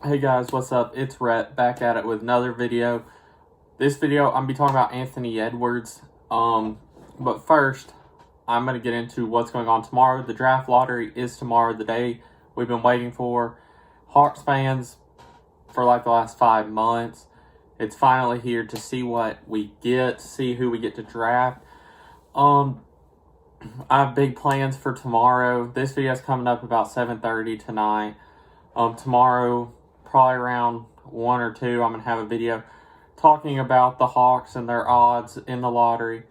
Hey guys, what's up? It's Rhett back at it with another video. This video, I'm going to be talking about Anthony Edwards. But first, I'm going to get into what's going on tomorrow. The draft lottery is tomorrow, the day we've been waiting for. Hawks fans, for like the last 5 months, it's finally here to see what we get, see who we get to draft. I have big plans for tomorrow. This video is coming up about 7:30 tonight. Tomorrow, probably around 1 or 2, I'm going to have a video talking about the Hawks and their odds in the lottery.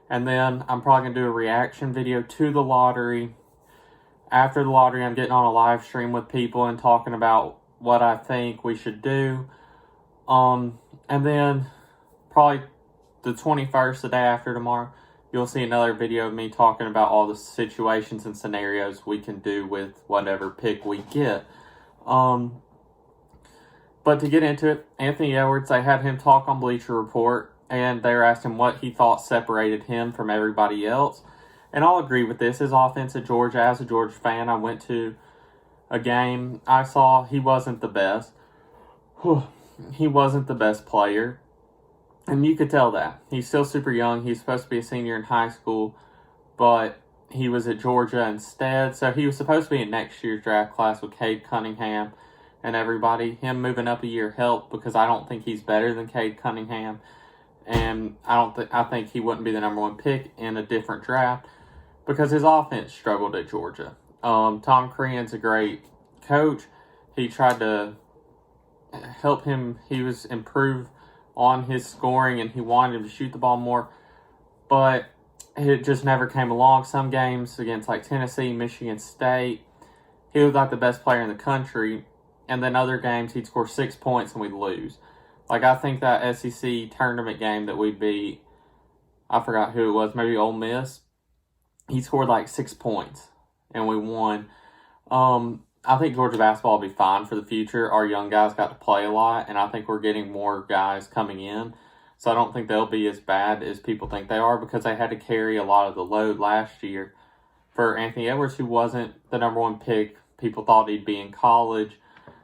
And then I'm probably going to do a reaction video to the lottery. After the lottery, I'm getting on a live stream with people and talking about what I think we should do. And then probably the 21st, the day after tomorrow, you'll see another video of me talking about all the situations and scenarios we can do with whatever pick we get. But to get into it, Anthony Edwards, they had him talk on Bleacher Report, and they were asking him what he thought separated him from everybody else. And I'll agree with this. His offense at Georgia, as a Georgia fan, I went to a game. I saw he wasn't the best. He wasn't the best player. And you could tell that. He's still super young. He's supposed to be a senior in high school, but he was at Georgia instead. So he was supposed to be in next year's draft class with Cade Cunningham and everybody. Him moving up a year helped because I don't think he's better than Cade Cunningham. And I think he wouldn't be the number 1 pick in a different draft because his offense struggled at Georgia. Tom Crean's a great coach. He tried to help him. He was improved on his scoring and he wanted him to shoot the ball more. But it just never came along. Some games against like Tennessee, Michigan State, he was like the best player in the country. And then other games, he'd score 6 points and we'd lose. Like, I think that SEC tournament game that we beat, I forgot who it was, maybe Ole Miss, he scored like 6 points and we won. I think Georgia basketball will be fine for the future. Our young guys got to play a lot, and I think we're getting more guys coming in. So I don't think they'll be as bad as people think they are because they had to carry a lot of the load last year. For Anthony Edwards, who wasn't the number 1 pick, people thought he'd be in college,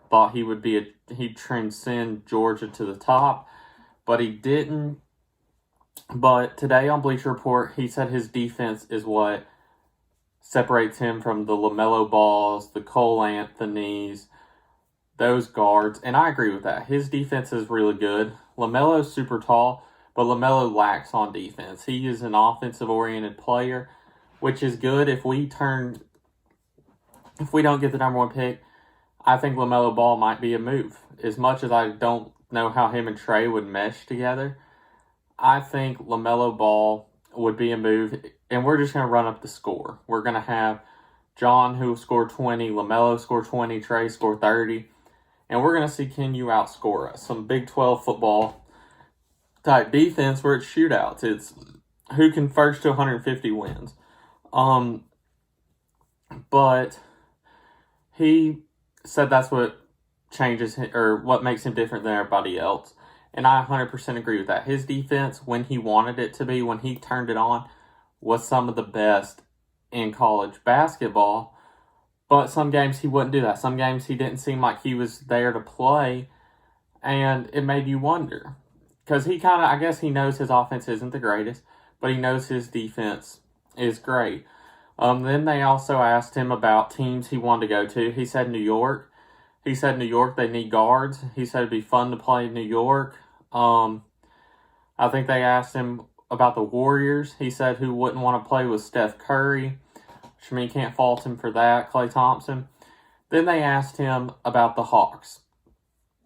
thought he'd transcend Georgia to the top, but he didn't. But today on Bleacher Report, he said his defense is what separates him from the LaMelo Balls, the Cole Anthonys, those guards, and I agree with that. His defense is really good. LaMelo's super tall, but LaMelo lacks on defense. He is an offensive-oriented player, which is good. If we don't get the number 1 pick, I think LaMelo Ball might be a move. As much as I don't know how him and Trey would mesh together, I think LaMelo Ball would be a move, and we're just going to run up the score. We're going to have John, who scored 20, LaMelo score 20, Trey score 30, and we're going to see can you outscore us. Some Big 12 football type defense where it's shootouts. It's who can first to 150 wins. But he said that's what changes him, or what makes him different than everybody else. And I 100% agree with that. His defense, when he wanted it to be, when he turned it on, was some of the best in college basketball. But some games he wouldn't do that. Some games he didn't seem like he was there to play. And it made you wonder. Because I guess he knows his offense isn't the greatest, but he knows his defense is great. Then they also asked him about teams he wanted to go to. He said New York. He said New York, they need guards. He said it'd be fun to play in New York. I think they asked him about the Warriors. He said who wouldn't want to play with Steph Curry. Which, I mean, can't fault him for that. Klay Thompson. Then they asked him about the Hawks.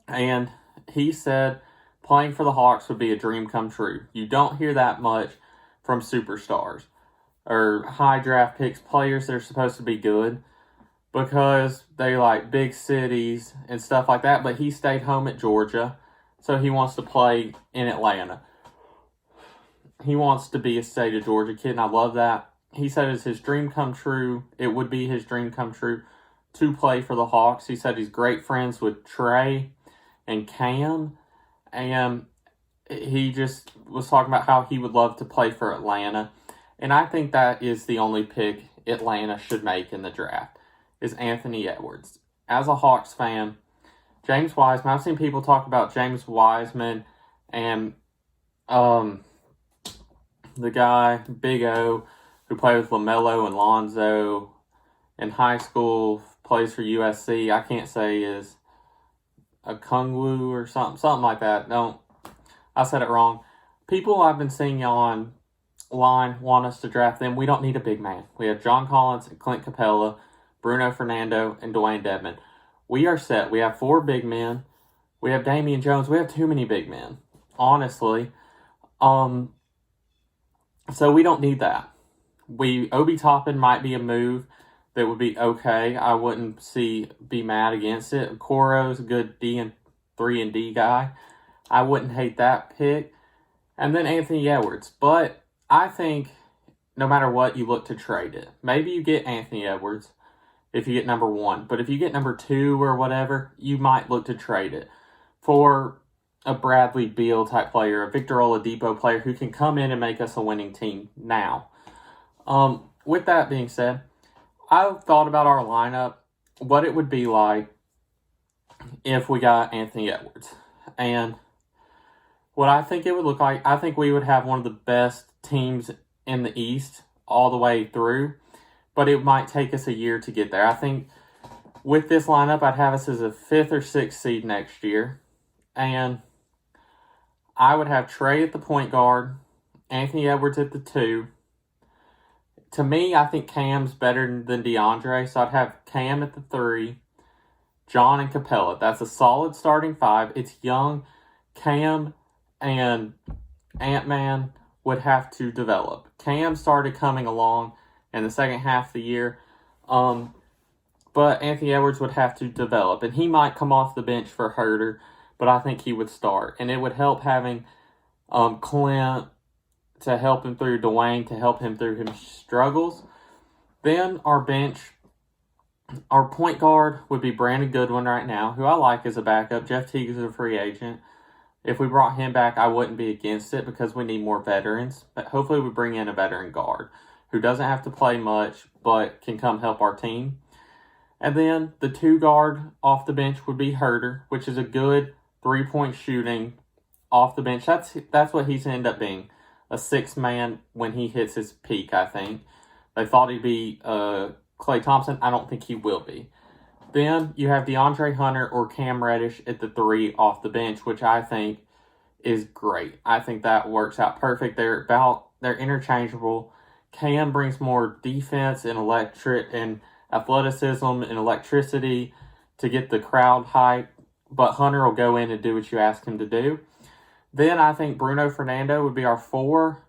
And he said playing for the Hawks would be a dream come true. You don't hear that much from superstars or high draft picks, players that are supposed to be good, because they like big cities and stuff like that. But he stayed home at Georgia, so he wants to play in Atlanta. He wants to be a state of Georgia kid, and I love that. He said it's his dream come true. It would be his dream come true to play for the Hawks. He said he's great friends with Trey and Cam, and he just was talking about how he would love to play for Atlanta. And I think that is the only pick Atlanta should make in the draft, is Anthony Edwards. As a Hawks fan, James Wiseman. I've seen people talk about James Wiseman and the guy, Big O, who played with LaMelo and Lonzo in high school, plays for USC. I can't say is a Kungwu or something like that. I said it wrong. People I've been seeing online want us to draft them. We don't need a big man. We have John Collins, Clint Capella, Bruno Fernando, and Dwayne Dedmon. We are set. We have 4 big men. We have Damian Jones. We have too many big men, honestly. So we don't need that. Obi Toppin might be a move that would be okay. I wouldn't be mad against it. Okoro's a good 3 and D guy. I wouldn't hate that pick. And then Anthony Edwards. But I think no matter what, you look to trade it. Maybe you get Anthony Edwards if you get number 1. But if you get number 2 or whatever, you might look to trade it for a Bradley Beal type player, a Victor Oladipo player who can come in and make us a winning team now. With that being said, I've thought about our lineup, what it would be like if we got Anthony Edwards. And what I think it would look like, I think we would have one of the best teams in the East all the way through, but it might take us a year to get there. I think with this lineup, I'd have us as a 5th or 6th seed next year. And I would have Trey at the point guard, Anthony Edwards at the 2. To me, I think Cam's better than DeAndre, so I'd have Cam at the 3, John and Capella. That's a solid starting 5. It's young. Cam and Ant-Man would have to develop. Cam started coming along in the second half of the year, but Anthony Edwards would have to develop, and he might come off the bench for Herter, but I think he would start, and it would help having Clint to help him through, Dwayne to help him through his struggles. Then our bench, our point guard would be Brandon Goodwin right now, who I like as a backup. Jeff Teague is a free agent. If we brought him back, I wouldn't be against it because we need more veterans. But hopefully we bring in a veteran guard who doesn't have to play much but can come help our team. And then the 2 guard off the bench would be Herter, which is a good 3-point shooting off the bench. That's what he's going to end up being. A 6th man when he hits his peak, I think. They thought he'd be Klay Thompson. I don't think he will be. Then you have DeAndre Hunter or Cam Reddish at the 3 off the bench, which I think is great. I think that works out perfect. They're interchangeable. Cam brings more defense and athleticism and electricity to get the crowd hyped, but Hunter will go in and do what you ask him to do. Then I think Bruno Fernando would be our 4,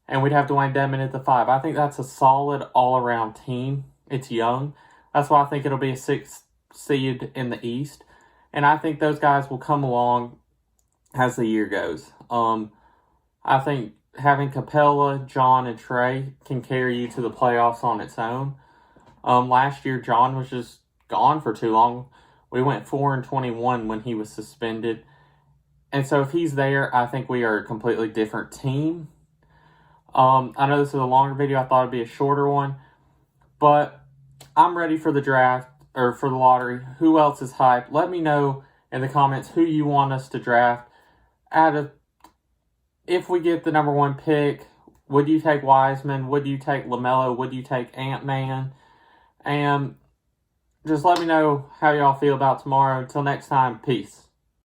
and we'd have Dwayne Dedmon at the 5. I think that's a solid all-around team. It's young. That's why I think it'll be a 6th seed in the East, and I think those guys will come along as the year goes. I think having Capella, John, and Trey can carry you to the playoffs on its own. Last year, John was just gone for too long. We went 4-21 when he was suspended. And so if he's there, I think we are a completely different team. I know this is a longer video. I thought it'd be a shorter one. But I'm ready for the draft, or for the lottery. Who else is hyped? Let me know in the comments who you want us to draft. If we get the number 1 pick, would you take Wiseman? Would you take LaMelo? Would you take Ant-Man? And just let me know how y'all feel about tomorrow. Until next time, peace.